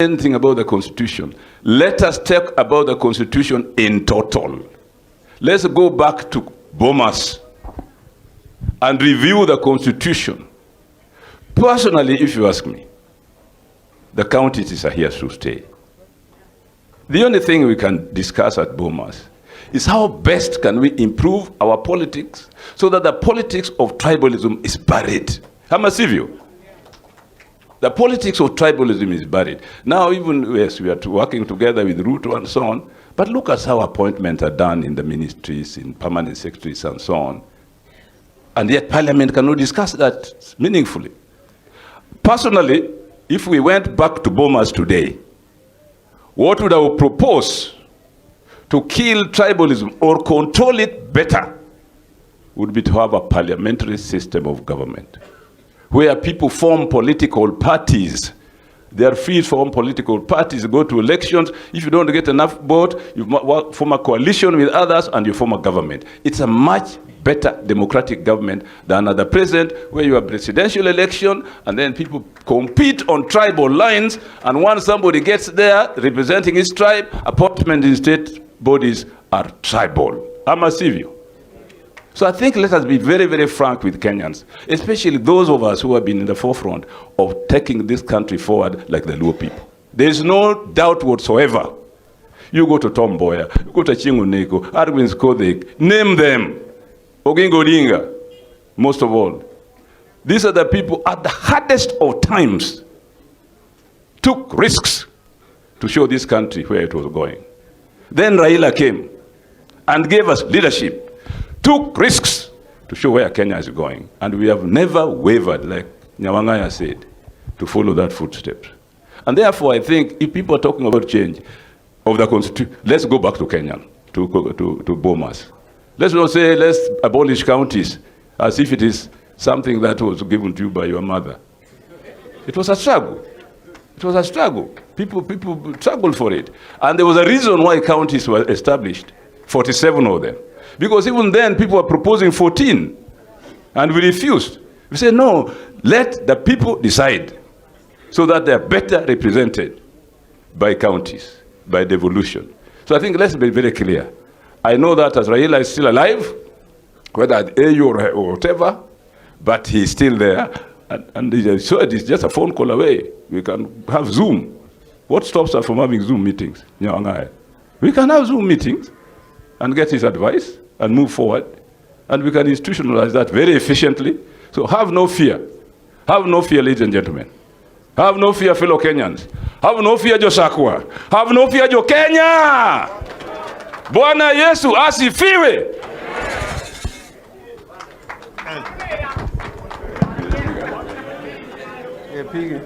anything about the Constitution. Let us talk about the Constitution in total. Let's go back to Bomas and review the Constitution. Personally, if you ask me, the counties are here to stay. The only thing we can discuss at Bomas is how best can we improve our politics so that the politics of tribalism is buried. Hamasivyo. The politics of tribalism is buried. Now, even yes, we are working together with Ruto and so on, but look at how appointments are done in the ministries, in permanent secretaries and so on. And yet Parliament cannot discuss that meaningfully. Personally, if we went back to Bomas today, what would I propose to kill tribalism or control it better would be to have a parliamentary system of government where people form political parties. They are free to form political parties, go to elections. If you don't get enough vote, you form a coalition with others and you form a government. It's a much better democratic government than at the present, where you have presidential election and then people compete on tribal lines, and once somebody gets there representing his tribe, appointment in state bodies are tribal. Amasivyo. So I think let us be very, very frank with Kenyans, especially those of us who have been in the forefront of taking this country forward like the Luo people. There is no doubt whatsoever. You go to Tom Mboya, you go to Chinguneko, Arwin Skodek, name them. Odinga, most of all. These are the people at the hardest of times took risks to show this country where it was going. Then Raila came and gave us leadership, took risks to show where Kenya is going. And we have never wavered, like Nyong'o said, to follow that footsteps. And therefore, I think if people are talking about change of the Constitution, let's go back to Kenya, to Bomas. Let's not say, let's abolish counties as if it is something that was given to you by your mother. It was a struggle. It was a struggle. People struggled for it. And there was a reason why counties were established, 47 of them. Because even then, people were proposing 14. And we refused. We said, no, let the people decide so that they are better represented by counties, by devolution. So I think let's be very clear. I know that as Raila is still alive, whether at AU or whatever, but he's still there. And so it is just a phone call away. We can have Zoom. What stops us from having Zoom meetings? We can have Zoom meetings and get his advice and move forward. And we can institutionalize that very efficiently. So have no fear. Have no fear, ladies and gentlemen. Have no fear, fellow Kenyans. Have no fear, Josakwa. Have no fear, Jo Kenya. Bwana Yesu asifiwe. Pige.